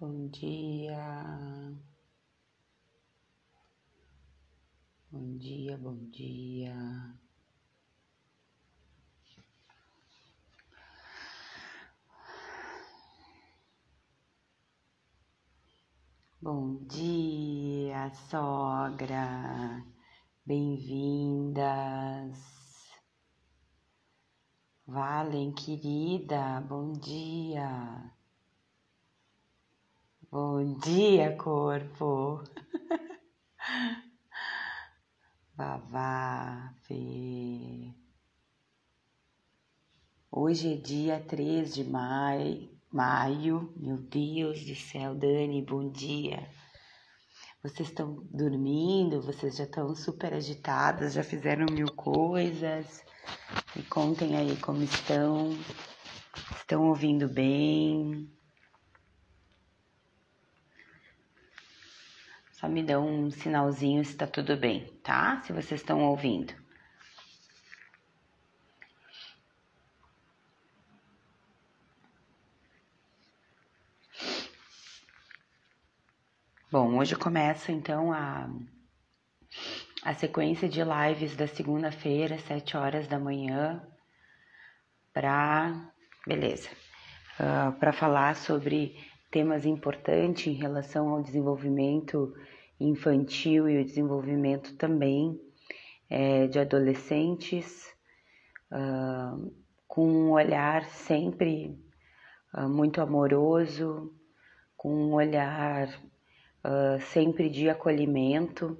Bom dia, bom dia, bom dia. Bom dia, sogra. Bem-vindas. Valen, querida, bom dia. Bom dia, corpo. Vavá, Fê. Hoje é dia 3 de maio. Meu Deus do céu, Dani, bom dia. Vocês estão dormindo? Vocês já estão super agitadas? Já fizeram 1000 coisas? Me contem aí como estão. Estão ouvindo bem? Só me dão um sinalzinho se tá tudo bem, tá? Se vocês estão ouvindo. Bom, hoje começa então a sequência de lives da segunda-feira, 7 horas da manhã, para falar sobre temas importantes em relação ao desenvolvimento infantil e o desenvolvimento também de adolescentes, com um olhar sempre muito amoroso, com um olhar sempre de acolhimento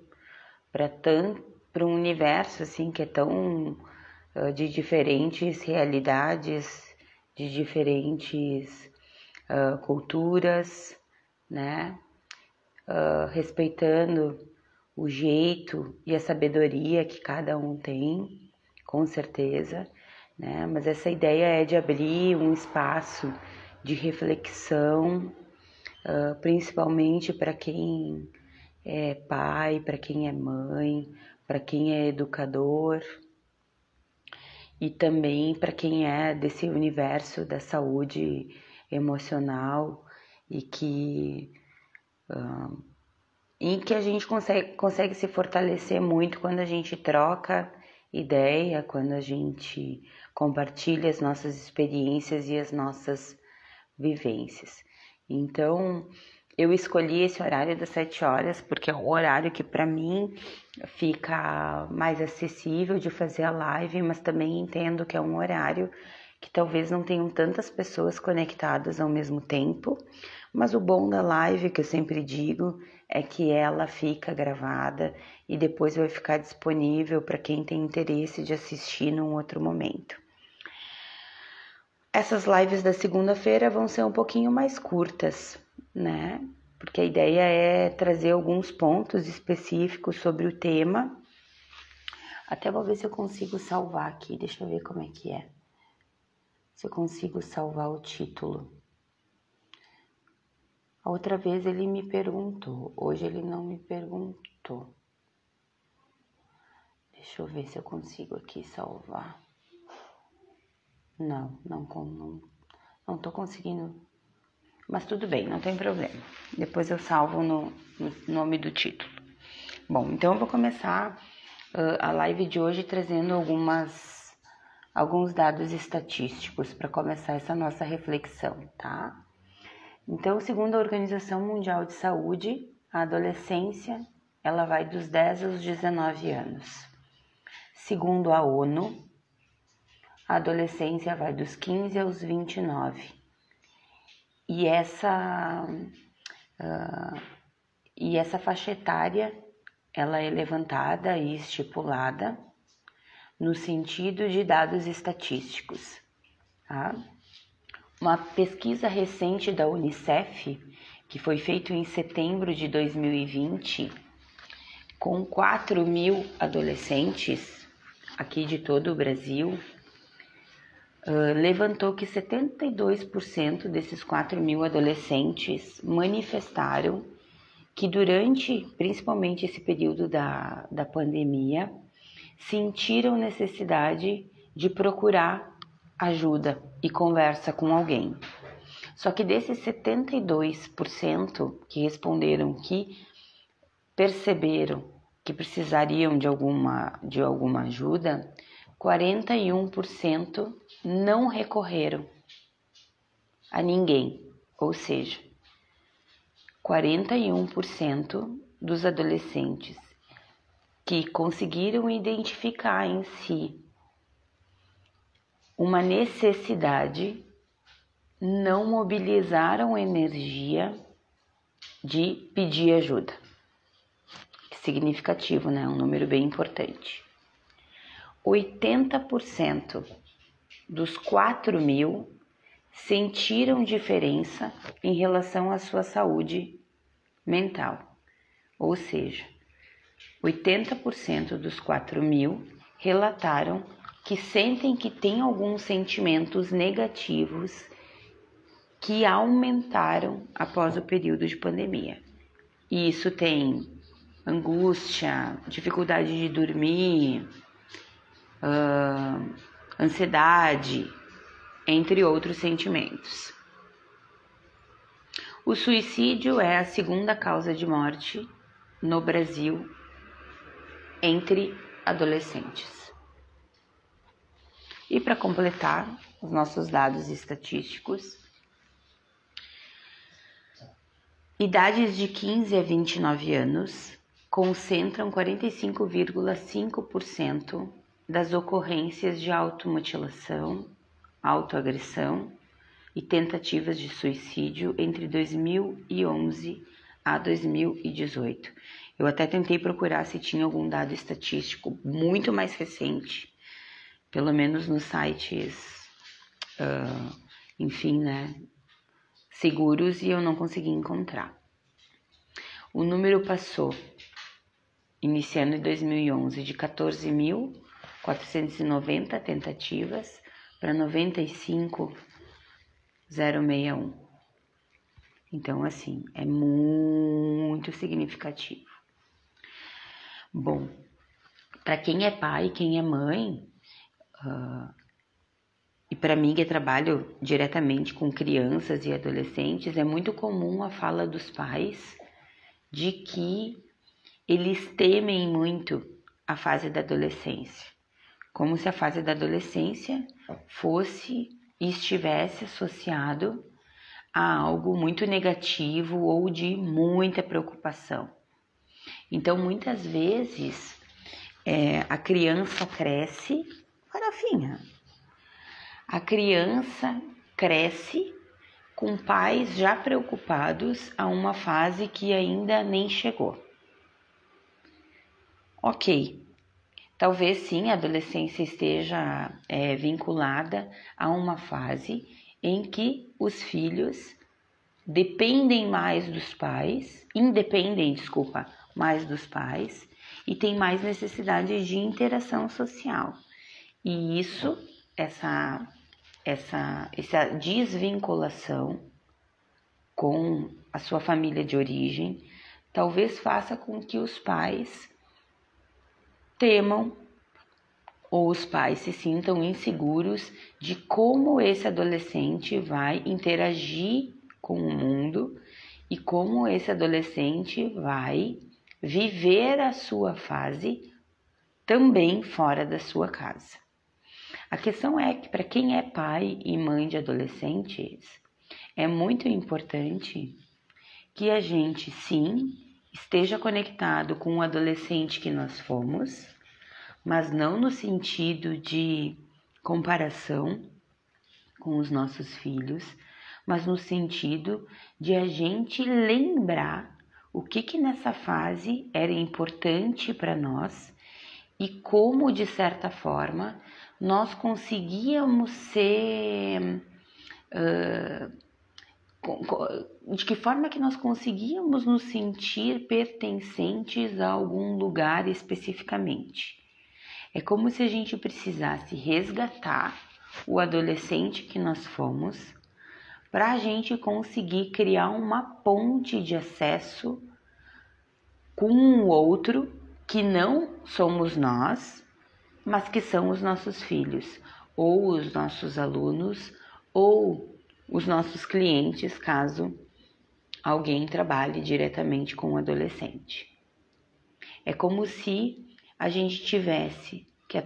para um universo assim que é tão de diferentes realidades, de diferentes culturas, né? Respeitando o jeito e a sabedoria que cada um tem, com certeza, né? Mas essa ideia é de abrir um espaço de reflexão, principalmente para quem é pai, para quem é mãe, para quem é educador e também para quem é desse universo da saúde emocional e em que a gente consegue se fortalecer muito quando a gente troca ideia, quando a gente compartilha as nossas experiências e as nossas vivências. Então, eu escolhi esse horário das 7 horas porque é o horário que para mim fica mais acessível de fazer a live, mas também entendo que é um horário que talvez não tenham tantas pessoas conectadas ao mesmo tempo, mas o bom da live, que eu sempre digo, é que ela fica gravada e depois vai ficar disponível para quem tem interesse de assistir num outro momento. Essas lives da segunda-feira vão ser um pouquinho mais curtas, né? Porque a ideia é trazer alguns pontos específicos sobre o tema. Até vou ver se eu consigo salvar aqui, deixa eu ver como é que é. Se eu consigo salvar o título. A outra vez ele me perguntou, hoje ele não me perguntou. Deixa eu ver se eu consigo aqui salvar. Não tô conseguindo. Mas tudo bem, não tem problema. Depois eu salvo no nome do título. Bom, então eu vou começar a live de hoje trazendo alguns dados estatísticos para começar essa nossa reflexão, tá? Então, segundo a Organização Mundial de Saúde, a adolescência ela vai dos 10 aos 19 anos. Segundo a ONU, a adolescência vai dos 15 aos 29. E essa faixa etária ela é levantada e estipulada no sentido de dados estatísticos, tá? Uma pesquisa recente da Unicef, que foi feita em setembro de 2020, com 4.000 adolescentes aqui de todo o Brasil, levantou que 72% desses 4.000 adolescentes manifestaram que durante, principalmente esse período da pandemia, sentiram necessidade de procurar ajuda e conversa com alguém. Só que desses 72% que responderam que perceberam que precisariam de alguma ajuda, 41% não recorreram a ninguém. Ou seja, 41% dos adolescentes que conseguiram identificar em si uma necessidade não mobilizaram energia de pedir ajuda. Que significativo, né? Um número bem importante. 80% dos 4.000 sentiram diferença em relação à sua saúde mental. Ou seja, 80% dos 4.000 relataram que sentem que tem alguns sentimentos negativos que aumentaram após o período de pandemia. E isso tem angústia, dificuldade de dormir, ansiedade, entre outros sentimentos. O suicídio é a segunda causa de morte no Brasil entre adolescentes. E para completar os nossos dados estatísticos, idades de 15 a 29 anos concentram 45,5% das ocorrências de automutilação, autoagressão e tentativas de suicídio entre 2011 a 2018. Eu até tentei procurar se tinha algum dado estatístico muito mais recente, pelo menos nos sites, seguros, e eu não consegui encontrar. O número passou, iniciando em 2011, de 14.490 tentativas para 95.061. Então, assim, é muito significativo. Bom, para quem é pai, quem é mãe, e para mim que trabalho diretamente com crianças e adolescentes, é muito comum a fala dos pais de que eles temem muito a fase da adolescência, como se a fase da adolescência fosse e estivesse associado a algo muito negativo ou de muita preocupação. Então, muitas vezes, a criança cresce, Farofinha, a criança cresce com pais já preocupados a uma fase que ainda nem chegou. Ok, talvez sim a adolescência esteja vinculada a uma fase em que os filhos independem mais dos pais e têm mais necessidade de interação social. E isso, essa desvinculação com a sua família de origem, talvez faça com que os pais temam ou os pais se sintam inseguros de como esse adolescente vai interagir com o mundo e como esse adolescente vai viver a sua fase também fora da sua casa. A questão é que para quem é pai e mãe de adolescentes, é muito importante que a gente, sim, esteja conectado com o adolescente que nós fomos, mas não no sentido de comparação com os nossos filhos, mas no sentido de a gente lembrar o que nessa fase era importante para nós e como, de certa forma, nós conseguíamos ser... de que forma que nós conseguíamos nos sentir pertencentes a algum lugar especificamente. É como se a gente precisasse resgatar o adolescente que nós fomos para a gente conseguir criar uma ponte de acesso com um outro que não somos nós, mas que são os nossos filhos, ou os nossos alunos, ou os nossos clientes, caso alguém trabalhe diretamente com o adolescente. É como se a gente tivesse que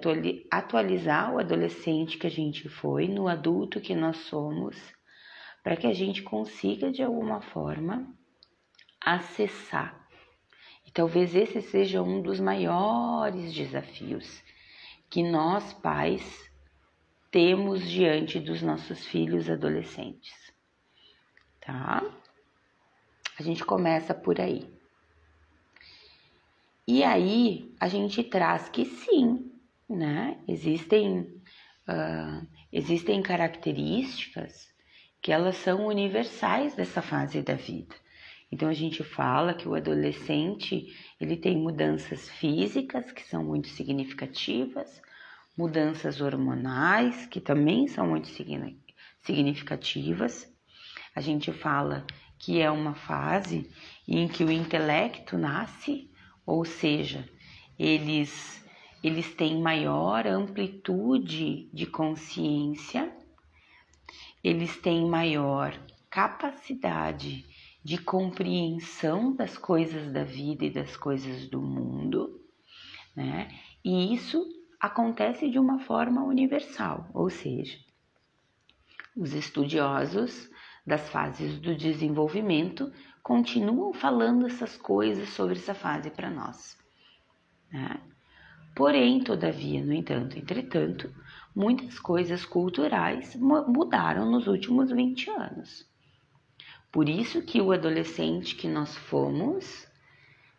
atualizar o adolescente que a gente foi no adulto que nós somos, para que a gente consiga de alguma forma acessar. E talvez esse seja um dos maiores desafios que nós pais temos diante dos nossos filhos adolescentes, tá? A gente começa por aí. E aí a gente traz que sim, né? Existem características que elas são universais dessa fase da vida. Então a gente fala que o adolescente ele tem mudanças físicas que são muito significativas, mudanças hormonais que também são muito significativas. A gente fala que é uma fase em que o intelecto nasce, ou seja, eles têm maior amplitude de consciência, eles têm maior capacidade de compreensão das coisas da vida e das coisas do mundo, né? E isso acontece de uma forma universal, ou seja, os estudiosos das fases do desenvolvimento continuam falando essas coisas sobre essa fase para nós, né? Porém, todavia, no entanto, entretanto, muitas coisas culturais mudaram nos últimos 20 anos. Por isso que o adolescente que nós fomos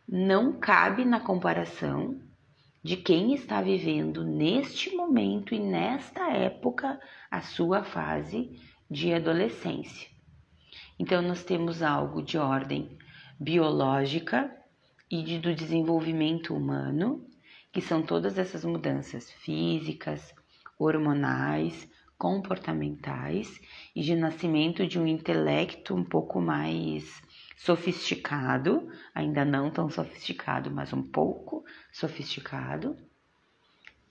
não cabe na comparação de quem está vivendo neste momento e nesta época a sua fase de adolescência. Então, nós temos algo de ordem biológica e do desenvolvimento humano, que são todas essas mudanças físicas, hormonais, comportamentais e de nascimento de um intelecto um pouco mais sofisticado, ainda não tão sofisticado, mas um pouco sofisticado,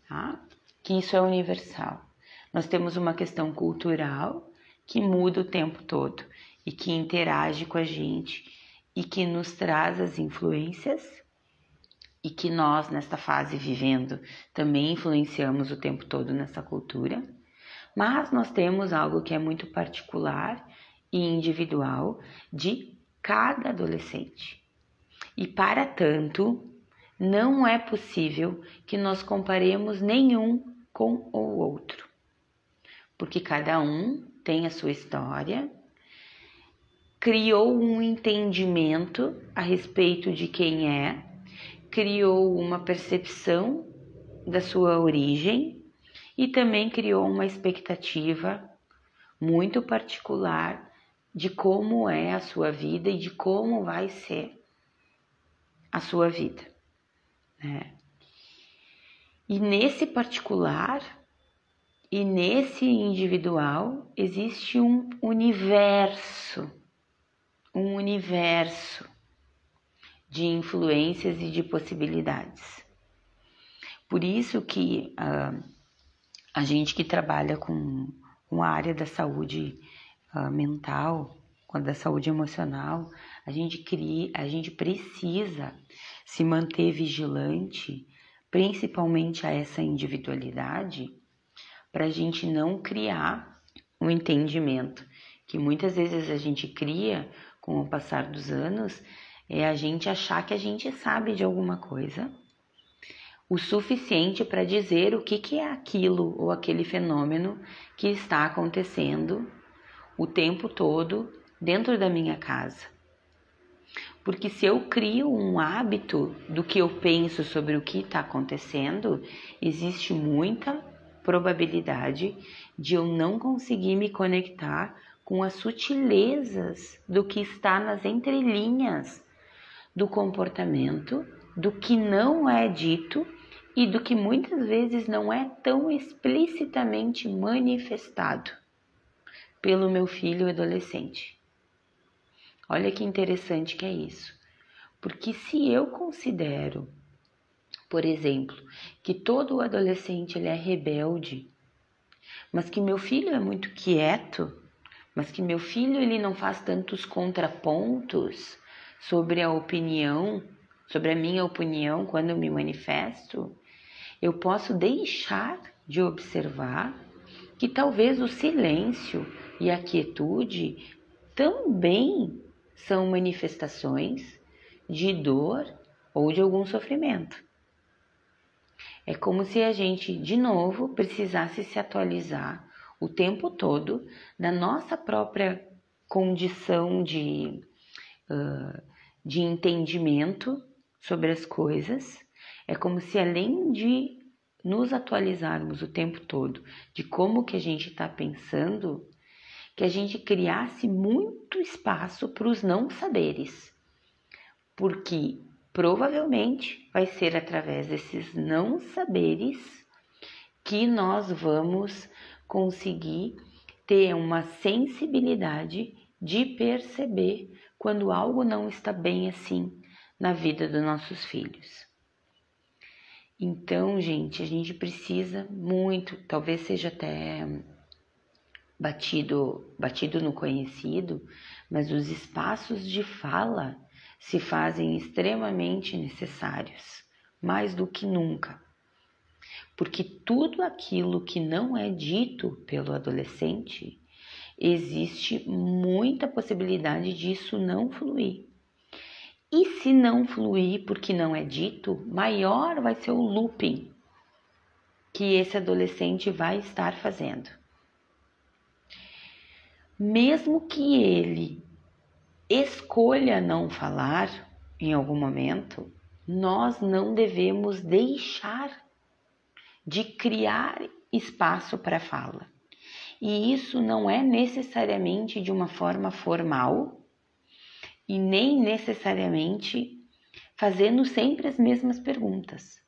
tá? Que isso é universal. Nós temos uma questão cultural que muda o tempo todo e que interage com a gente e que nos traz as influências e que nós, nesta fase vivendo, também influenciamos o tempo todo nessa cultura. Mas nós temos algo que é muito particular e individual de cada adolescente. E para tanto, não é possível que nós comparemos nenhum com o outro, porque cada um tem a sua história, criou um entendimento a respeito de quem é, criou uma percepção da sua origem e também criou uma expectativa muito particular de como é a sua vida e de como vai ser a sua vida, né? E nesse particular e nesse individual existe um universo de influências e de possibilidades. Por isso que a gente que trabalha com a área da saúde mental, da saúde emocional, a gente precisa se manter vigilante, principalmente a essa individualidade, para a gente não criar um entendimento que muitas vezes a gente cria com o passar dos anos, é a gente achar que a gente sabe de alguma coisa o suficiente para dizer o que é aquilo ou aquele fenômeno que está acontecendo o tempo todo dentro da minha casa. Porque se eu crio um hábito do que eu penso sobre o que está acontecendo, existe muita probabilidade de eu não conseguir me conectar com as sutilezas do que está nas entrelinhas do comportamento, do que não é dito e do que muitas vezes não é tão explicitamente manifestado pelo meu filho adolescente. Olha que interessante que é isso. Porque se eu considero, por exemplo, que todo adolescente ele é rebelde, mas que meu filho é muito quieto, mas que meu filho ele não faz tantos contrapontos sobre a opinião, sobre a minha opinião quando eu me manifesto, eu posso deixar de observar que talvez o silêncio e a quietude também são manifestações de dor ou de algum sofrimento. É como se a gente, de novo, precisasse se atualizar o tempo todo da nossa própria condição de entendimento sobre as coisas. É como se, além de nos atualizarmos o tempo todo de como que a gente está pensando, que a gente criasse muito espaço para os não saberes, porque provavelmente vai ser através desses não saberes que nós vamos conseguir ter uma sensibilidade de perceber quando algo não está bem assim na vida dos nossos filhos. Então, gente, a gente precisa muito, talvez seja até batido no conhecido, mas os espaços de fala se fazem extremamente necessários, mais do que nunca. Porque tudo aquilo que não é dito pelo adolescente, existe muita possibilidade disso não fluir. E se não fluir porque não é dito, maior vai ser o looping que esse adolescente vai estar fazendo. Mesmo que ele escolha não falar em algum momento, nós não devemos deixar de criar espaço para fala. E isso não é necessariamente de uma forma formal e nem necessariamente fazendo sempre as mesmas perguntas.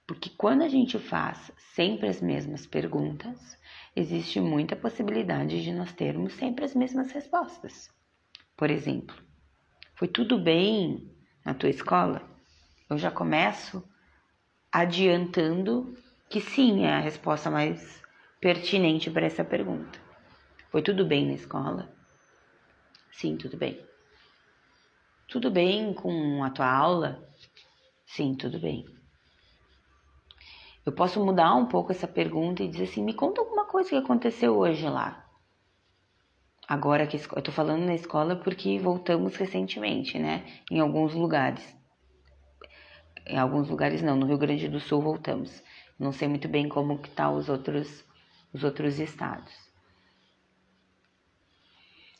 Porque quando a gente faz sempre as mesmas perguntas, existe muita possibilidade de nós termos sempre as mesmas respostas. Por exemplo, foi tudo bem na tua escola? Eu já começo adiantando que sim, é a resposta mais pertinente para essa pergunta. Foi tudo bem na escola? Sim, tudo bem. Tudo bem com a tua aula? Sim, tudo bem. Eu posso mudar um pouco essa pergunta e dizer assim, me conta alguma coisa que aconteceu hoje lá. Agora que eu tô falando na escola porque voltamos recentemente, né? Em alguns lugares. Em alguns lugares não, no Rio Grande do Sul voltamos. Não sei muito bem como que tá os outros estados.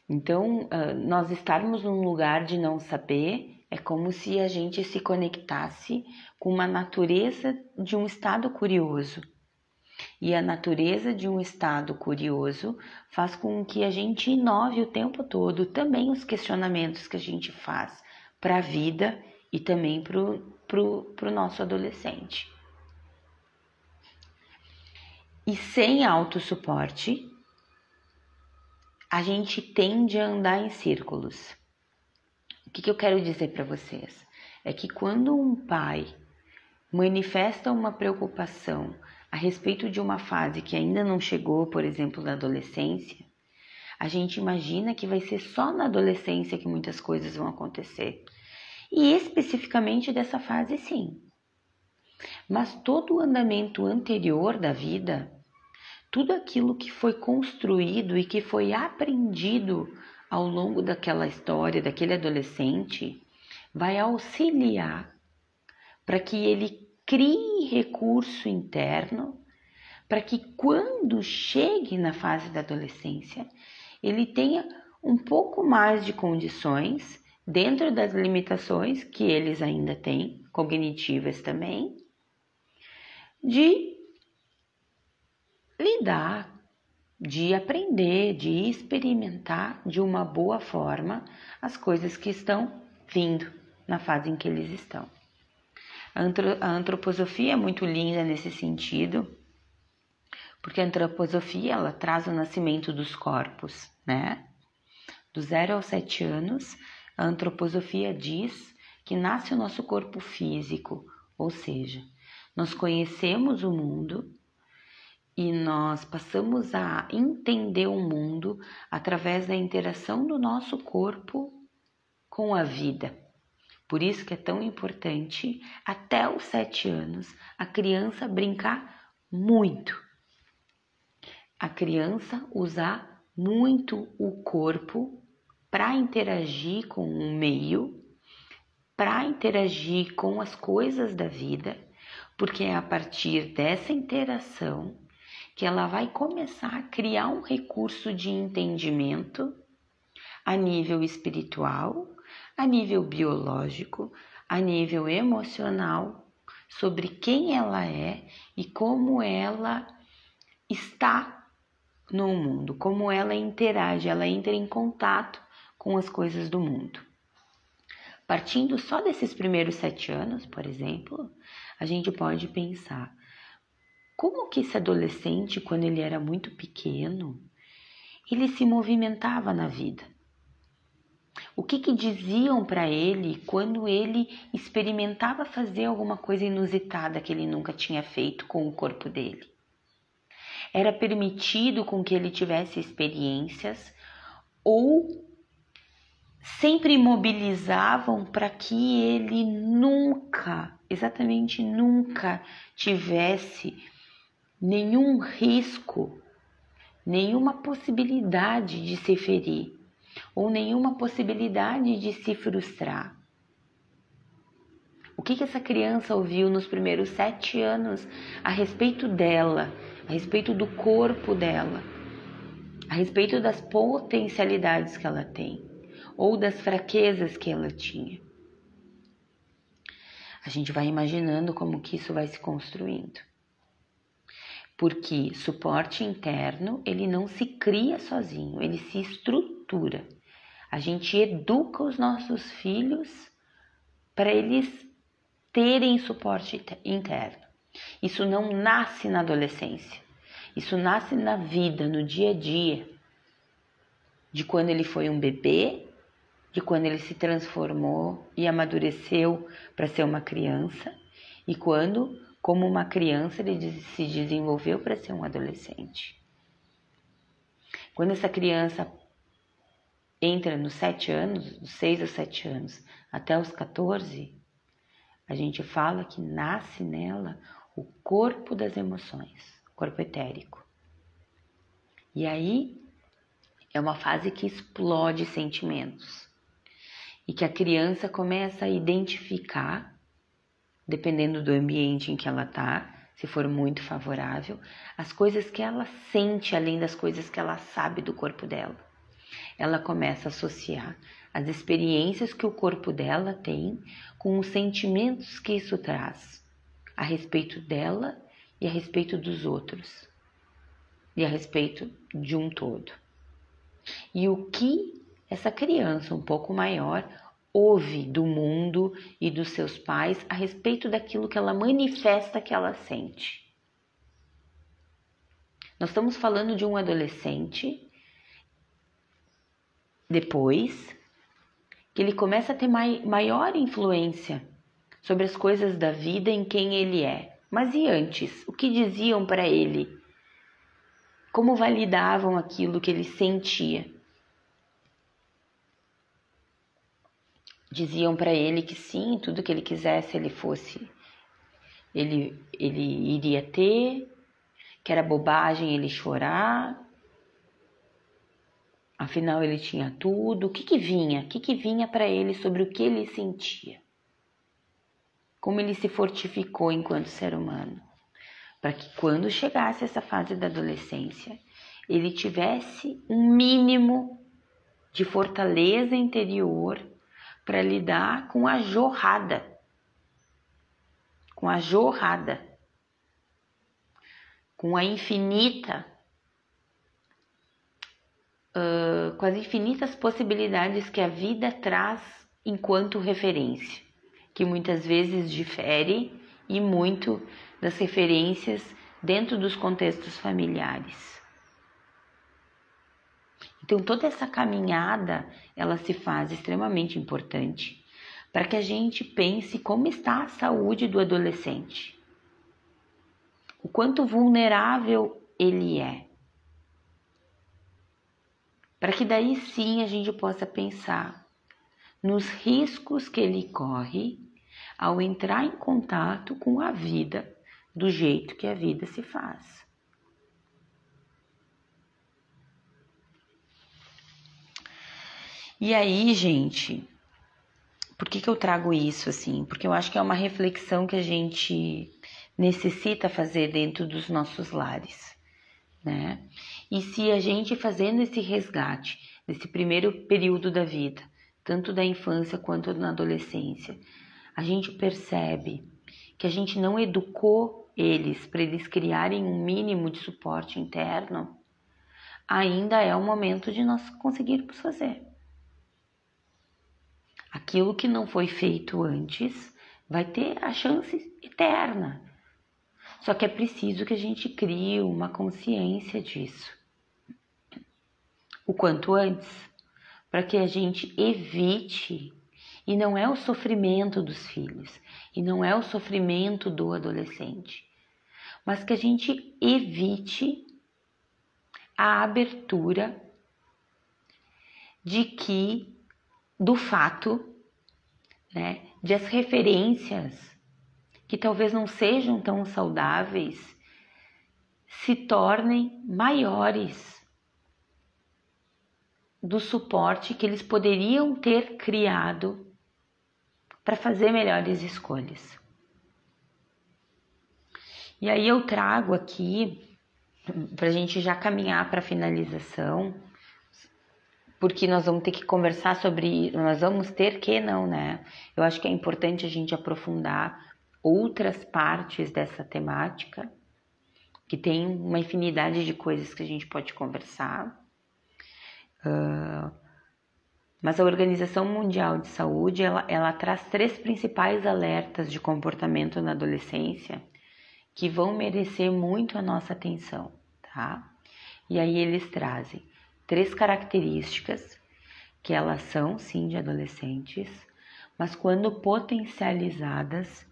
Então, nós estarmos num lugar de não saber é como se a gente se conectasse com uma natureza de um estado curioso. E a natureza de um estado curioso faz com que a gente inove o tempo todo também os questionamentos que a gente faz para a vida e também para o nosso adolescente. E sem autossuporte, a gente tende a andar em círculos. O que eu quero dizer para vocês? É que quando um pai manifesta uma preocupação a respeito de uma fase que ainda não chegou, por exemplo, na adolescência, a gente imagina que vai ser só na adolescência que muitas coisas vão acontecer. E especificamente dessa fase, sim. Mas todo o andamento anterior da vida, tudo aquilo que foi construído e que foi aprendido ao longo daquela história, daquele adolescente, vai auxiliar para que ele crie recurso interno, para que quando chegue na fase da adolescência, ele tenha um pouco mais de condições, dentro das limitações que eles ainda têm, cognitivas também, de lidar, de aprender, de experimentar de uma boa forma as coisas que estão vindo na fase em que eles estão. A antroposofia é muito linda nesse sentido, porque a antroposofia ela traz o nascimento dos corpos, né? Do 0 aos 7 anos, a antroposofia diz que nasce o nosso corpo físico, ou seja, nós conhecemos o mundo e nós passamos a entender o mundo através da interação do nosso corpo com a vida. Por isso que é tão importante, até os 7 anos, a criança brincar muito. A criança usar muito o corpo para interagir com o meio, para interagir com as coisas da vida, porque é a partir dessa interação que ela vai começar a criar um recurso de entendimento a nível espiritual, a nível biológico, a nível emocional, sobre quem ela é e como ela está no mundo, como ela interage, ela entra em contato com as coisas do mundo. Partindo só desses primeiros 7 anos, por exemplo, a gente pode pensar como que esse adolescente, quando ele era muito pequeno, ele se movimentava na vida. O que diziam para ele quando ele experimentava fazer alguma coisa inusitada que ele nunca tinha feito com o corpo dele? Era permitido com que ele tivesse experiências ou sempre mobilizavam para que ele nunca, exatamente nunca, tivesse nenhum risco, nenhuma possibilidade de se ferir ou nenhuma possibilidade de se frustrar. O que essa criança ouviu nos primeiros 7 anos a respeito dela, a respeito do corpo dela, a respeito das potencialidades que ela tem ou das fraquezas que ela tinha? A gente vai imaginando como que isso vai se construindo. Porque suporte interno, ele não se cria sozinho, ele se estrutura. A gente educa os nossos filhos para eles terem suporte interno. Isso não nasce na adolescência, isso nasce na vida, no dia a dia. De quando ele foi um bebê, de quando ele se transformou e amadureceu para ser uma criança, e quando, como uma criança, ele se desenvolveu para ser um adolescente. Quando essa criança entra nos 7 anos, dos 6 aos 7 anos, até os 14, a gente fala que nasce nela o corpo das emoções, corpo etérico. E aí é uma fase que explode sentimentos e que a criança começa a identificar, dependendo do ambiente em que ela está, se for muito favorável, as coisas que ela sente além das coisas que ela sabe do corpo dela. Ela começa a associar as experiências que o corpo dela tem com os sentimentos que isso traz a respeito dela e a respeito dos outros e a respeito de um todo. E o que essa criança um pouco maior ouve do mundo e dos seus pais a respeito daquilo que ela manifesta que ela sente. Nós estamos falando de um adolescente, depois que ele começa a ter maior influência sobre as coisas da vida, em quem ele é. Mas e antes? O que diziam para ele? Como validavam aquilo que ele sentia? Diziam para ele que sim, tudo que ele quisesse ele iria ter, que era bobagem ele chorar, afinal ele tinha tudo. O que vinha para ele sobre o que ele sentia? Como ele se fortificou enquanto ser humano, para que quando chegasse essa fase da adolescência, ele tivesse um mínimo de fortaleza interior para lidar com a jorrada, com a infinita, com as infinitas possibilidades que a vida traz enquanto referência, que muitas vezes difere e muito das referências dentro dos contextos familiares. Então, toda essa caminhada, ela se faz extremamente importante para que a gente pense como está a saúde do adolescente. O quanto vulnerável ele é. Para que daí sim a gente possa pensar nos riscos que ele corre ao entrar em contato com a vida do jeito que a vida se faz. E aí, gente, por que eu trago isso assim? Porque eu acho que é uma reflexão que a gente necessita fazer dentro dos nossos lares, né? E se a gente fazendo esse resgate, nesse primeiro período da vida, tanto da infância quanto na adolescência, a gente percebe que a gente não educou eles para eles criarem um mínimo de suporte interno, ainda é o momento de nós conseguirmos fazer. Aquilo que não foi feito antes vai ter a chance eterna. Só que é preciso que a gente crie uma consciência disso o quanto antes, para que a gente evite. E não é o sofrimento dos filhos, e não é o sofrimento do adolescente, mas que a gente evite a abertura do fato, né, de as referências que talvez não sejam tão saudáveis se tornem maiores do suporte que eles poderiam ter criado para fazer melhores escolhas. E aí eu trago aqui, para a gente já caminhar para a finalização, porque nós vamos ter que conversar sobre, nós vamos ter que não, né? Eu acho que é importante a gente aprofundar outras partes dessa temática, que tem uma infinidade de coisas que a gente pode conversar. Mas a Organização Mundial de Saúde, ela traz 3 principais alertas de comportamento na adolescência que vão merecer muito a nossa atenção, tá? E aí eles trazem 3 características que elas são, sim, de adolescentes, mas quando potencializadas,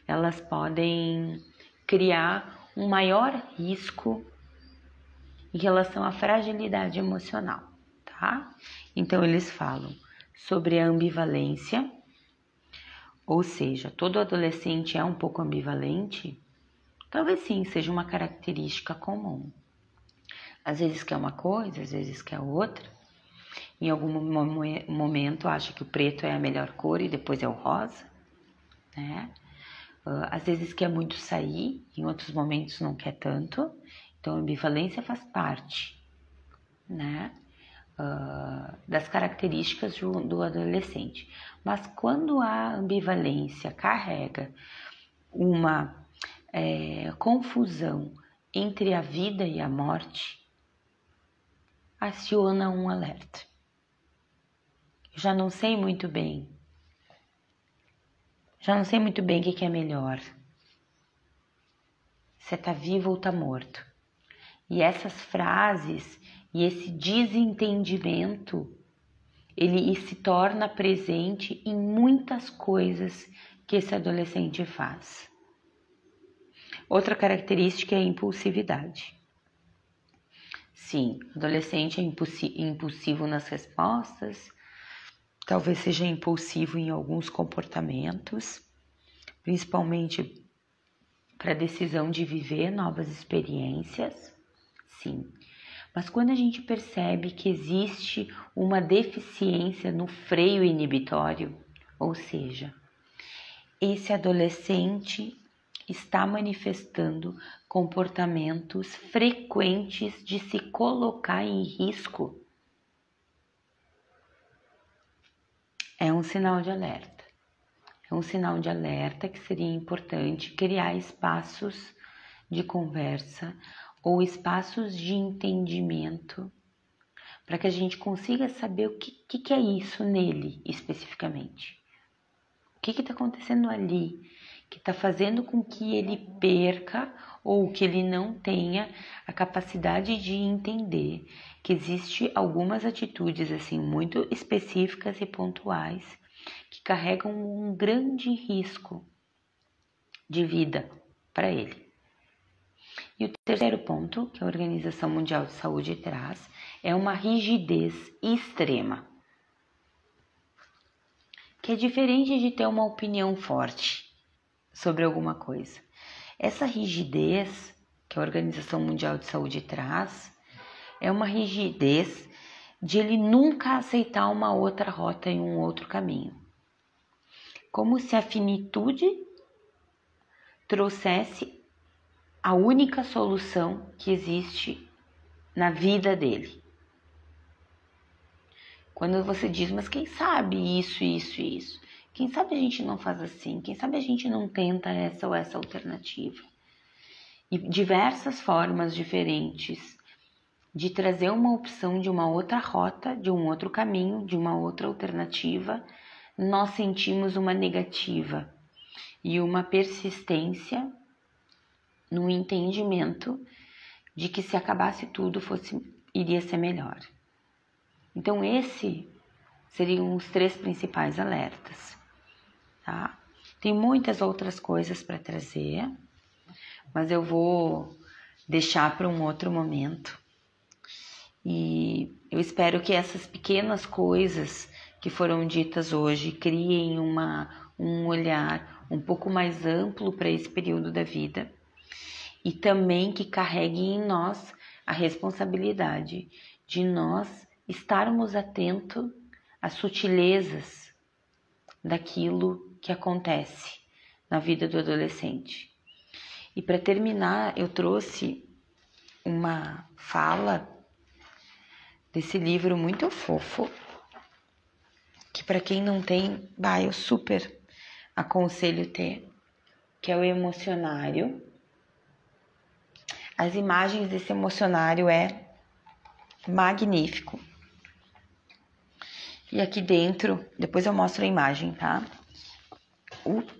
elas podem criar um maior risco em relação à fragilidade emocional, tá? Então, eles falam sobre a ambivalência, ou seja, todo adolescente é um pouco ambivalente. Talvez sim, seja uma característica comum. Às vezes quer uma coisa, às vezes quer outra. Em algum momento acha que o preto é a melhor cor e depois é o rosa, né? Às vezes quer muito sair, em outros momentos não quer tanto. Então, a ambivalência faz parte, né, das características do adolescente. Mas quando a ambivalência carrega uma confusão entre a vida e a morte, aciona um alerta. Eu já não sei muito bem o que é melhor. Você tá vivo ou tá morto? E essas frases e esse desentendimento, ele se torna presente em muitas coisas que esse adolescente faz. Outra característica é a impulsividade. Sim, o adolescente é impulsivo nas respostas, talvez seja impulsivo em alguns comportamentos, principalmente para a decisão de viver novas experiências, sim. Mas quando a gente percebe que existe uma deficiência no freio inibitório, ou seja, esse adolescente está manifestando comportamentos frequentes de se colocar em risco, é um sinal de alerta. É um sinal de alerta que seria importante criar espaços de conversa ou espaços de entendimento para que a gente consiga saber o que é isso nele especificamente. O que está acontecendo ali que está fazendo com que ele perca ou que ele não tenha a capacidade de entender que existe algumas atitudes assim muito específicas e pontuais que carregam um grande risco de vida para ele. E o terceiro ponto que a Organização Mundial de Saúde traz é uma rigidez extrema, que é diferente de ter uma opinião forte sobre alguma coisa. Essa rigidez que a Organização Mundial de Saúde traz é uma rigidez de ele nunca aceitar uma outra rota e um outro caminho. Como se a finitude trouxesse a única solução que existe na vida dele. Quando você diz, mas quem sabe isso? Quem sabe a gente não faz assim? Quem sabe a gente não tenta essa ou essa alternativa? E diversas formas diferentes de trazer uma opção de uma outra rota, de um outro caminho, de uma outra alternativa, nós sentimos uma negativa e uma persistência no entendimento de que se acabasse tudo iria ser melhor. Então esses seriam os 3 principais alertas, tá? Tem muitas outras coisas para trazer, mas eu vou deixar para um outro momento. E eu espero que essas pequenas coisas que foram ditas hoje criem um olhar um pouco mais amplo para esse período da vida e também que carreguem em nós a responsabilidade de nós estarmos atentos às sutilezas daquilo que acontece na vida do adolescente. E para terminar, eu trouxe uma fala desse livro muito fofo, que para quem não tem, eu super aconselho ter, que é o Emocionário. As imagens desse emocionário é magnífico. E aqui dentro, depois eu mostro a imagem, tá?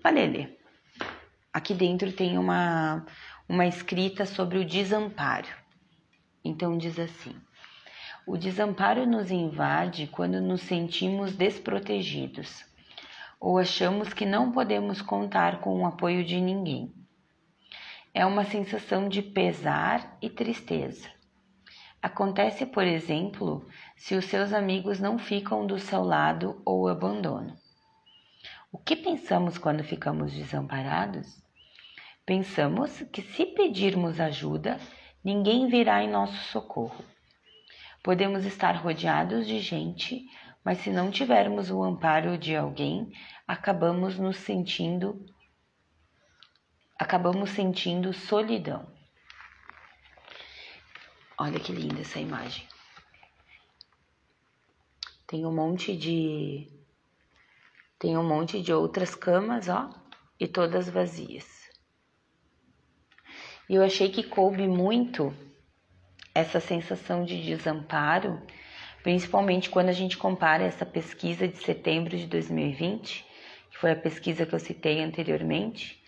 Palelê. Aqui dentro tem uma escrita sobre o desamparo. Então diz assim: o desamparo nos invade quando nos sentimos desprotegidos ou achamos que não podemos contar com o apoio de ninguém. É uma sensação de pesar e tristeza. Acontece, por exemplo, se os seus amigos não ficam do seu lado ou o abandonam. O que pensamos quando ficamos desamparados? Pensamos que se pedirmos ajuda, ninguém virá em nosso socorro. Podemos estar rodeados de gente, mas se não tivermos o amparo de alguém, acabamos sentindo solidão. Olha que linda essa imagem. Tem um monte de outras camas, ó, e todas vazias. E eu achei que coube muito essa sensação de desamparo, principalmente quando a gente compara essa pesquisa de setembro de 2020, que foi a pesquisa que eu citei anteriormente,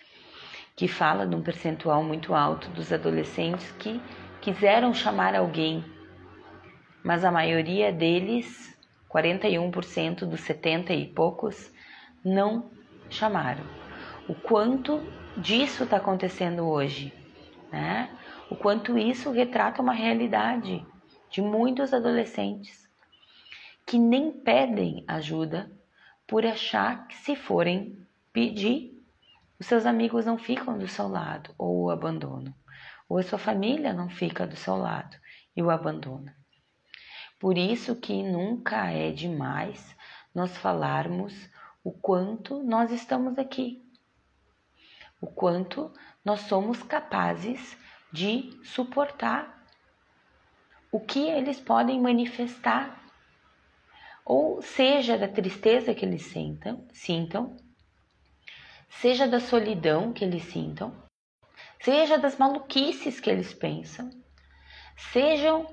que fala de um percentual muito alto dos adolescentes que quiseram chamar alguém, mas a maioria deles, 41% dos 70 e poucos, não chamaram. O quanto disso está acontecendo hoje, né? O quanto isso retrata uma realidade de muitos adolescentes que nem pedem ajuda por achar que se forem pedir, os seus amigos não ficam do seu lado ou o abandonam, ou a sua família não fica do seu lado e o abandona. Por isso que nunca é demais nós falarmos o quanto nós estamos aqui, o quanto nós somos capazes de suportar o que eles podem manifestar, ou seja da tristeza que eles sintam, seja da solidão que eles sintam, seja das maluquices que eles pensam, sejam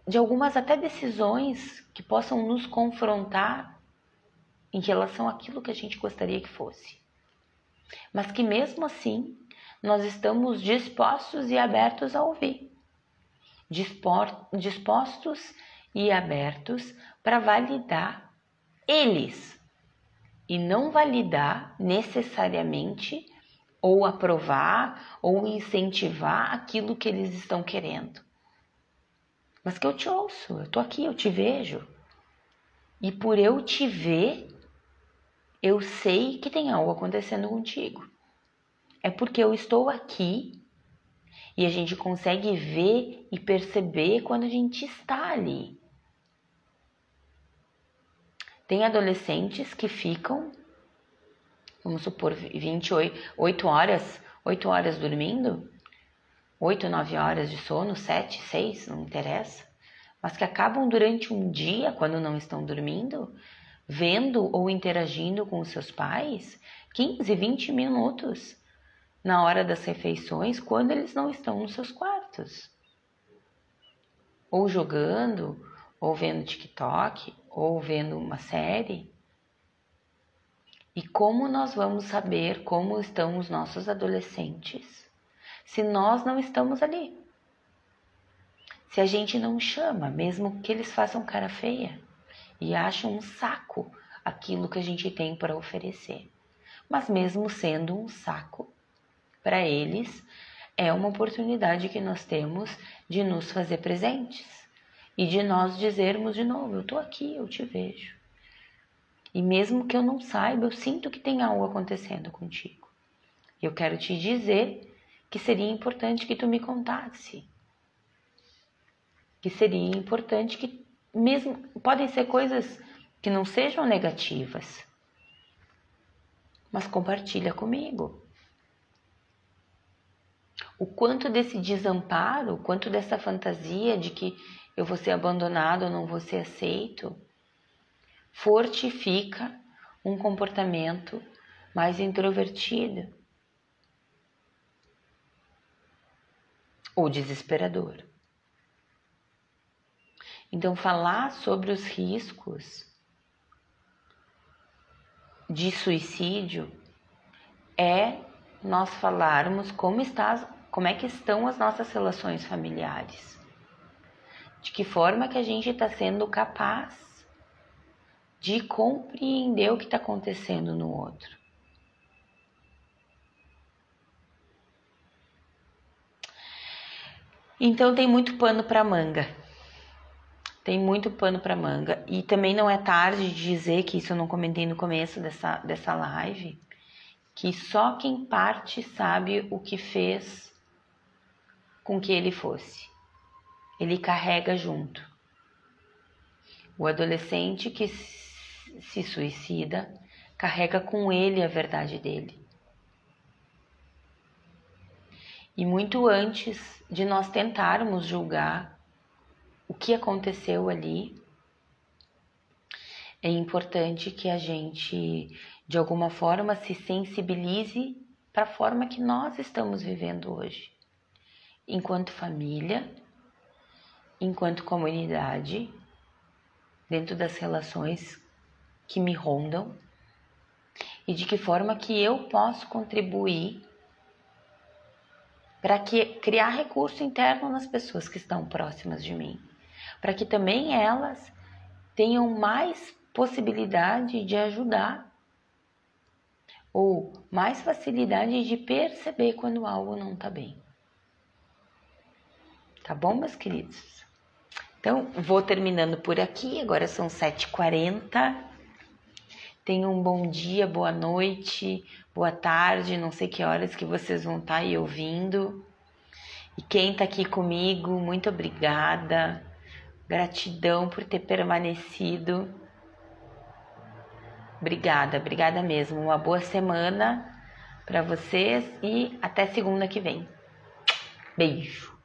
de algumas até decisões que possam nos confrontar em relação àquilo que a gente gostaria que fosse. Mas que mesmo assim, nós estamos dispostos e abertos a ouvir. Dispostos e abertos para validar eles e não validar necessariamente ou aprovar, ou incentivar aquilo que eles estão querendo. Mas que eu te ouço, eu tô aqui, eu te vejo. E por eu te ver, eu sei que tem algo acontecendo contigo. É porque eu estou aqui e a gente consegue ver e perceber quando a gente está ali. Tem adolescentes que ficam, vamos supor, 8 horas dormindo, 8, 9 horas de sono, 7, 6, não interessa, mas que acabam durante um dia, quando não estão dormindo, vendo ou interagindo com os seus pais 15, 20 minutos na hora das refeições, quando eles não estão nos seus quartos. Ou jogando, ou vendo TikTok, ou vendo uma série. E como nós vamos saber como estão os nossos adolescentes se nós não estamos ali? Se a gente não chama, mesmo que eles façam cara feia e acham um saco aquilo que a gente tem para oferecer. Mas mesmo sendo um saco, para eles é uma oportunidade que nós temos de nos fazer presentes e de nós dizermos de novo, eu estou aqui, eu te vejo. E mesmo que eu não saiba, eu sinto que tem algo acontecendo contigo. Eu quero te dizer que seria importante que tu me contasse. Que seria importante que mesmo podem ser coisas que não sejam negativas, mas compartilha comigo. O quanto desse desamparo, o quanto dessa fantasia de que eu vou ser abandonado ou não vou ser aceito, fortifica um comportamento mais introvertido ou desesperador. Então, falar sobre os riscos de suicídio é nós falarmos como é que estão as nossas relações familiares. De que forma que a gente está sendo capaz de compreender o que está acontecendo no outro. Então tem muito pano para manga. Tem muito pano para manga. E também não é tarde de dizer, que isso eu não comentei no começo dessa live, que só quem parte sabe o que fez com que ele fosse. Ele carrega junto. O adolescente que se suicida carrega com ele a verdade dele. E muito antes de nós tentarmos julgar o que aconteceu ali, é importante que a gente, de alguma forma, se sensibilize para a forma que nós estamos vivendo hoje. Enquanto família, enquanto comunidade, dentro das relações que me rondam, e de que forma que eu posso contribuir para criar recurso interno nas pessoas que estão próximas de mim, para que também elas tenham mais possibilidade de ajudar ou mais facilidade de perceber quando algo não está bem. Tá bom, meus queridos? Então, vou terminando por aqui, agora são 7h40. Tenham um bom dia, boa noite, boa tarde, não sei que horas que vocês vão estar aí ouvindo. E quem está aqui comigo, muito obrigada. Gratidão por ter permanecido. Obrigada mesmo. Uma boa semana para vocês e até segunda que vem. Beijo.